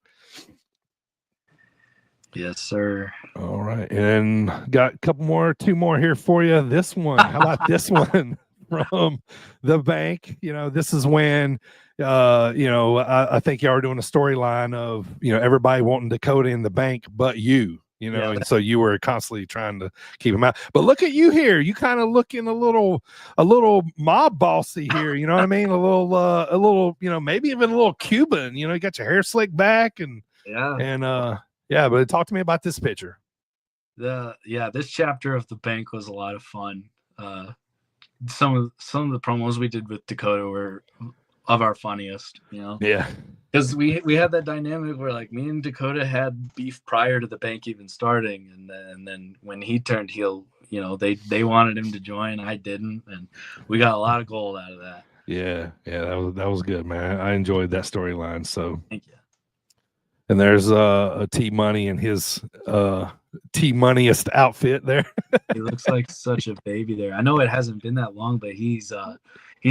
Yes, sir. All right, and got a couple more, two more here for you. This one, how about this one from the bank? You know, this is when, I think y'all are doing a storyline of, everybody wanting Dakota in the bank, but you. And so you were constantly trying to keep him out. But look at you here. You kind of looking a little mob bossy here. You know what I mean? A little, maybe even a little Cuban. You got your hair slicked back and But talk to me about this picture. This chapter of the bank was a lot of fun. Some of the promos we did with Dakota were of our funniest. Yeah. Because we had that dynamic where like me and Dakota had beef prior to the bank even starting, and then when he turned heel, they wanted him to join, I didn't, and we got a lot of gold out of that. Yeah, that was good, man. I enjoyed that storyline. So thank you. And there's a T Money in his T Moneyest outfit there. He looks like such a baby there. I know it hasn't been that long, but he's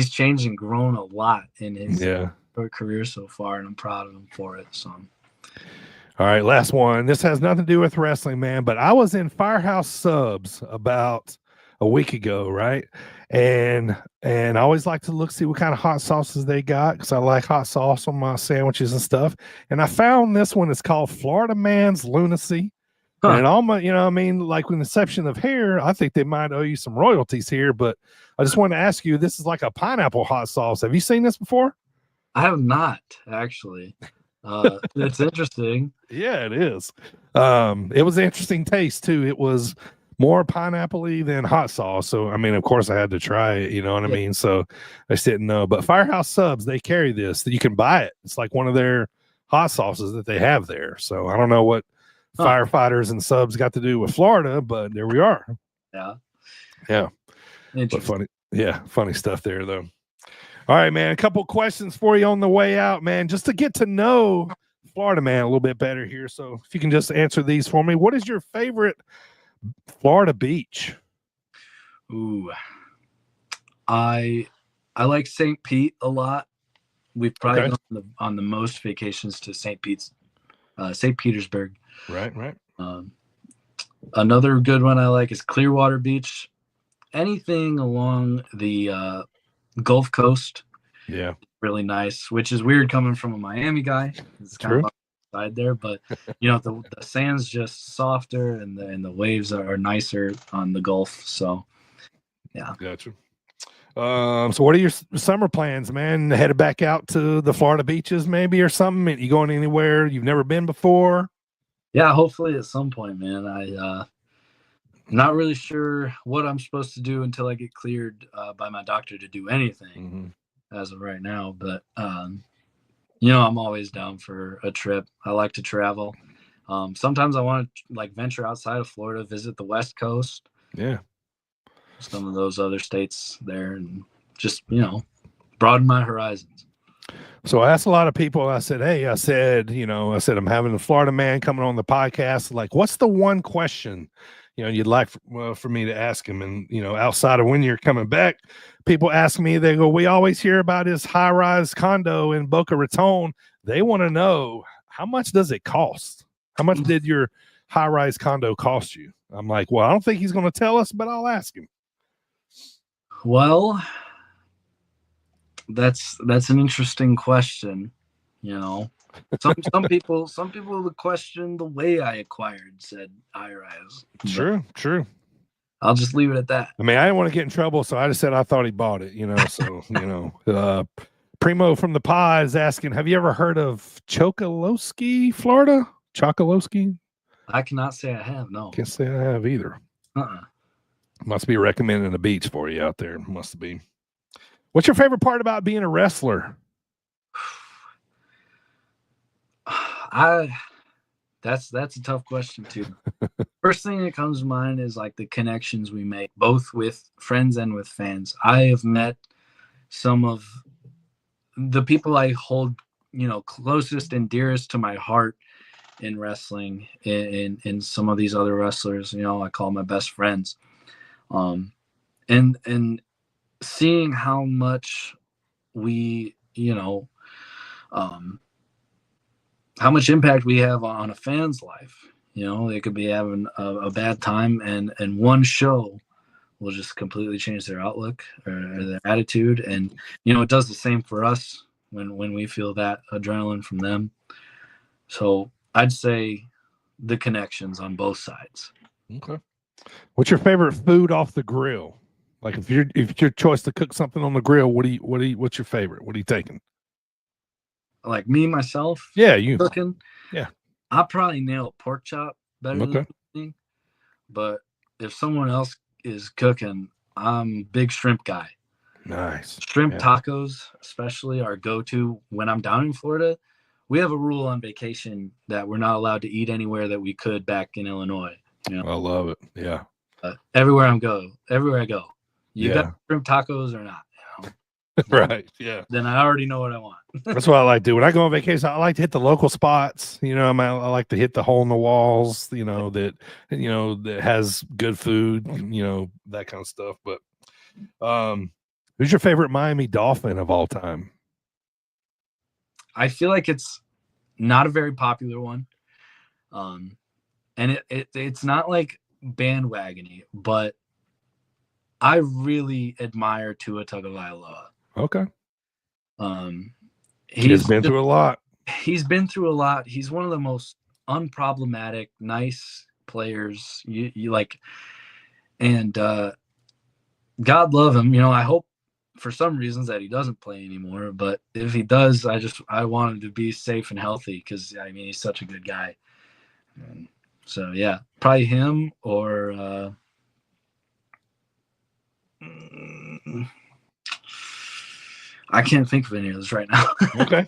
changed and grown a lot in his career so far, and I'm proud of him for it. So, all right, last one. This has nothing to do with wrestling, man, but I was in Firehouse Subs about a week ago, right? And I always like to see what kind of hot sauces they got, because I like hot sauce on my sandwiches and stuff. And I found this one is called Florida Man's Lunacy. Huh. And it almost, like with the exception of hair, I think they might owe you some royalties here. But I just want to ask you, this is like a pineapple hot sauce. Have you seen this before? I have not, actually. It's interesting. Yeah, it is. It was an interesting taste too. It was more pineapple-y than hot sauce. So, of course I had to try it, you know what I mean? So I just didn't know. But Firehouse Subs, they carry this. You can buy it. It's like one of their hot sauces that they have there. So I don't know what firefighters and subs got to do with Florida, but there we are. Yeah. But funny. Yeah, funny stuff there, though. All right, man. A couple questions for you on the way out, man, just to get to know Florida Man a little bit better here. So if you can just answer these for me. What is your favorite Florida beach? Ooh, I like St. Pete a lot. We've probably gone on the most vacations to St. Petersburg. Right. Another good one I like is Clearwater Beach. Anything along the Gulf Coast, really nice. Which is weird coming from a Miami guy. It's kind of side there, but the sand's just softer, and the waves are nicer on the Gulf. So, yeah. Gotcha. So what are your summer plans, man? Headed back out to the Florida beaches, maybe, or something? You going anywhere you've never been before? Yeah, hopefully at some point, man. I'm not really sure what I'm supposed to do until I get cleared by my doctor to do anything as of right now. But I'm always down for a trip. I like to travel. Sometimes I want to venture outside of Florida, visit the West Coast. Yeah. Some of those other states there, and just, broaden my horizons. So I asked a lot of people. I said, "Hey, I said I'm having a Florida man coming on the podcast. Like, what's the one question, you'd like for me to ask him?" And outside of when you're coming back, people ask me. They go, "We always hear about his high-rise condo in Boca Raton. They want to know how much does it cost? How much did your high-rise condo cost you?" I'm like, "Well, I don't think he's going to tell us, but I'll ask him." Well, that's an interesting question. Some people would question the way I acquired said high rise. True. I'll just leave it at that. I mean, I didn't want to get in trouble, so I just said I thought he bought it, So, Primo from the pod is asking, have you ever heard of Chocoloskee, Florida? Chocoloskee? I cannot say I have, no. Can't say I have either. Must be recommending a beach for you out there. Must be. What's your favorite part about being a wrestler? That's a tough question too. First thing that comes to mind is like the connections we make, both with friends and with fans. I have met some of the people I hold, closest and dearest to my heart in wrestling, in some of these other wrestlers, I call my best friends. And seeing how much we, how much impact we have on a fan's life. They could be having a bad time, and one show will just completely change their outlook or their attitude. And, it does the same for us when we feel that adrenaline from them. So I'd say the connections on both sides. Okay. What's your favorite food off the grill? Like if it's your choice to cook something on the grill, what's your favorite? What are you taking? Like me, myself? Yeah, you cooking? Yeah. I'll probably nail pork chop better than anything. But if someone else is cooking, I'm a big shrimp guy. Nice. Shrimp tacos, especially, are go-to when I'm down in Florida. We have a rule on vacation that we're not allowed to eat anywhere that we could back in Illinois. I love it. Yeah. Everywhere I go, you got shrimp tacos or not? Right. Yeah. Then I already know what I want. That's what I like to do when I go on vacation. I like to hit the local spots. I like to hit the hole in the walls. That has good food. That kind of stuff. But who's your favorite Miami Dolphin of all time? I feel like it's not a very popular one. And it's not like bandwagony, but I really admire Tua Tagovailoa. Okay. He's been through a lot. He's been through a lot. He's one of the most unproblematic, nice players you like, and God love him. I hope for some reasons that he doesn't play anymore, but if he does, I want him to be safe and healthy, because he's such a good guy. And so yeah, probably him, or I can't think of any of those right now. Okay.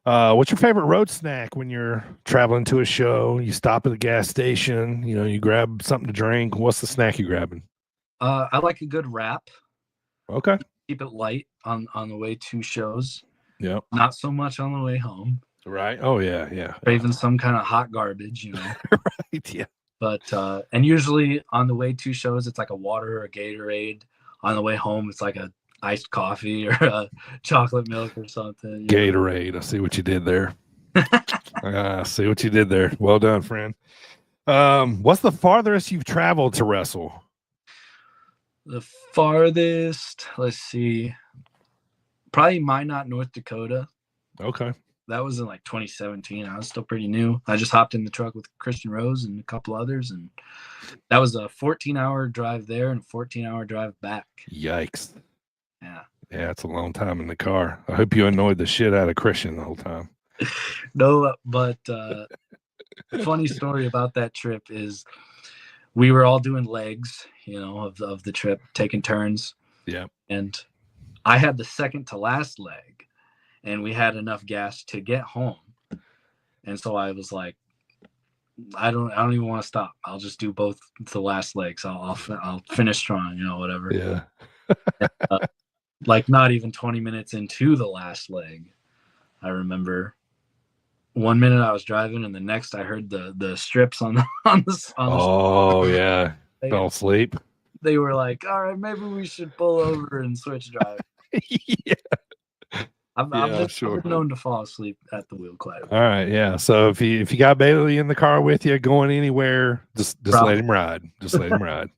What's your favorite road snack when you're traveling to a show? You stop at the gas station, you grab something to drink. What's the snack you grabbing? I like a good wrap. Okay. Keep it light on the way to shows. Yeah. Not so much on the way home. Right. Oh yeah. Craving some kind of hot garbage, Right. Yeah. But and usually on the way to shows, it's like a water or a Gatorade. On the way home, it's like a iced coffee or a chocolate milk or something. Gatorade. I see what you did there. I see what you did there. Well done, friend. What's the farthest you've traveled to wrestle? The farthest, let's see, probably Minot, North Dakota. Okay. That was in like 2017. I was still pretty new. I just hopped in the truck with Christian Rose and a couple others, and that was a 14-hour drive there and a 14-hour drive back. Yikes. Yeah. Yeah, it's a long time in the car. I hope you annoyed the shit out of Christian the whole time. No, but funny story about that trip is we were all doing legs, of the trip, taking turns. Yeah. And I had the second to last leg, and we had enough gas to get home. And so I was like, I don't even want to stop. I'll just do both the last legs. I'll finish strong, whatever. Yeah. And, like not even 20 minutes into the last leg, I remember one minute I was driving, and the next I heard the strips on the Oh yeah, they, fell asleep. they were like, all right, maybe we should pull over and switch drive. Yeah, I've sure. been known to fall asleep at the wheel quite a bit. All right, yeah. So if you got Bailey in the car with you, going anywhere, just let him ride. Just let him ride.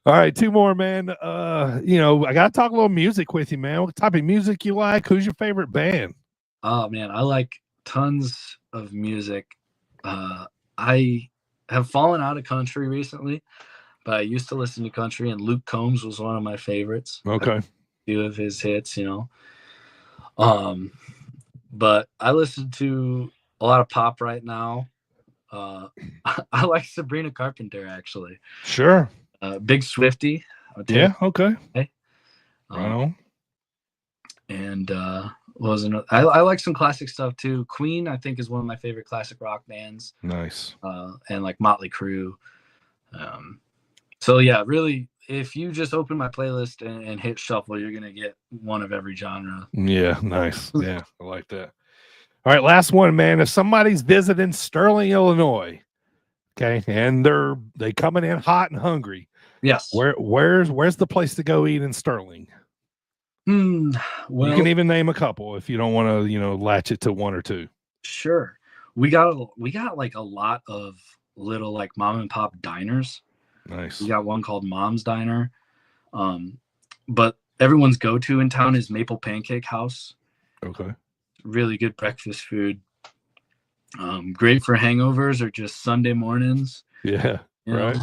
All right, 2 more, man. I gotta talk a little music with you, man. What type of music you like? Who's your favorite band? Oh man, I like tons of music. I have fallen out of country recently, but I used to listen to country, and Luke Combs was one of my favorites. Okay. A few of his hits, but I listen to a lot of pop right now. I like Sabrina Carpenter, actually. Sure. Big Swiftie. Yeah. Okay. Right on. And I like some classic stuff too. Queen, I think, is one of my favorite classic rock bands. Nice. And like Motley Crue. So yeah, really, if you just open my playlist and hit shuffle, you're gonna get one of every genre. Yeah, nice. Yeah, I like that. All right, last one, man. If somebody's visiting Sterling, Illinois, okay, and they coming in hot and hungry, yes, where's the place to go eat in Sterling? Well, you can even name a couple if you don't want to, latch it to 1 or 2. Sure. We got like a lot of little like mom and pop diners. Nice. We got one called Mom's Diner. But everyone's go-to in town is Maple Pancake House. Okay. Really good breakfast food. Great for hangovers or just Sunday mornings. Yeah. Right.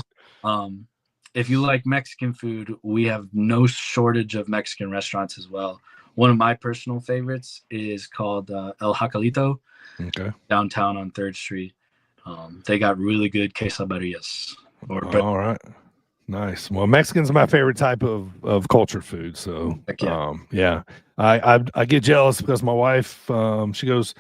If you like Mexican food, we have no shortage of Mexican restaurants as well. One of my personal favorites is called El Jacalito. Okay. Downtown on 3rd Street. They got really good quesadillas. All right. Nice. Well, Mexican's my favorite type of culture food. So, yeah. I get jealous because my wife, she goes,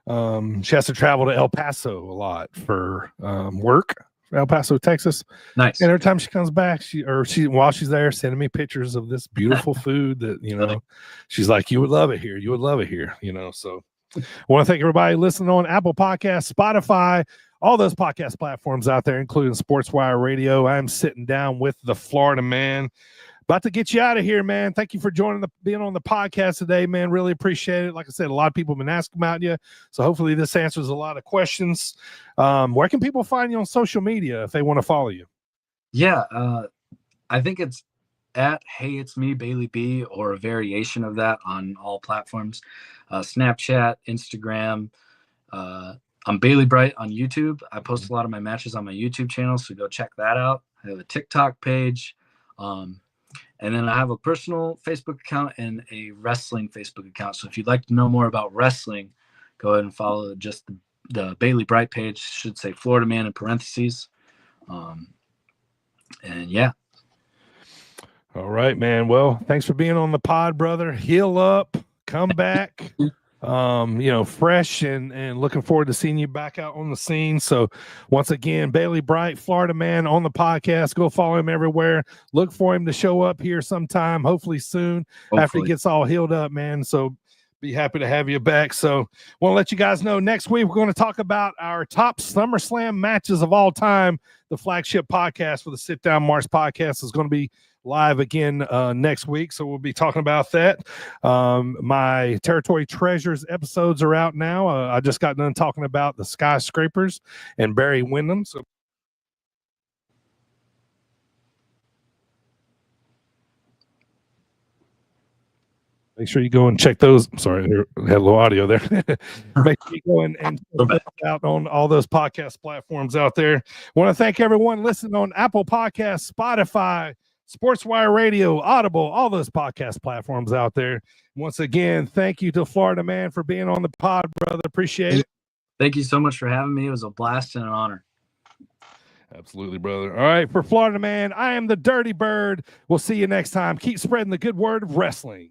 she has to travel to El Paso a lot for work. El Paso, Texas. Nice. And every time she comes back, while she's there, sending me pictures of this beautiful food that she's like, you would love it here. You would love it here. So I want to thank everybody listening on Apple Podcasts, Spotify, all those podcast platforms out there, including SportsWire Radio. I'm sitting down with the Florida Man. About to get you out of here, man. Thank you for being on the podcast today, man. Really appreciate it. Like I said, a lot of people have been asking about you, so hopefully this answers a lot of questions. Where can people find you on social media if they want to follow you? Yeah, I think it's at Hey It's Me Bailey B, or a variation of that on all platforms. Snapchat, Instagram. I'm Bailey Bright on YouTube. I post a lot of my matches on my YouTube channel, so go check that out. I have a TikTok page. And then I have a personal Facebook account and a wrestling Facebook account. So if you'd like to know more about wrestling, go ahead and follow just the Bailey Bright page. Should say Florida Man in parentheses. And yeah. All right, man. Well, thanks for being on the pod, brother. Heal up, come back. Fresh and looking forward to seeing you back out on the scene. So once again, Bailey Bright, Florida Man, on the podcast. Go follow him everywhere. Look for him to show up here sometime, hopefully soon, after he gets all healed up, man. So be happy to have you back. So want to let you guys know, next week we're going to talk about our top SummerSlam matches of all time. The flagship podcast for the Sit Down Marks podcast is going to be live again next week, so we'll be talking about that. My Territory Treasures episodes are out now. I just got done talking about the Skyscrapers and Barry Windham, so make sure you go and check those. Sorry, I had a little audio there. Make sure you go and check out on all those podcast platforms out there. Want to thank everyone listening on Apple Podcasts, Spotify, SportsWire Radio, Audible, all those podcast platforms out there. Once again, thank you to Florida Man for being on the pod, brother. Appreciate it. Thank you so much for having me. It was a blast and an honor. Absolutely, brother. All right, for Florida Man, I am the Dirty Bird. We'll see you next time. Keep spreading the good word of wrestling.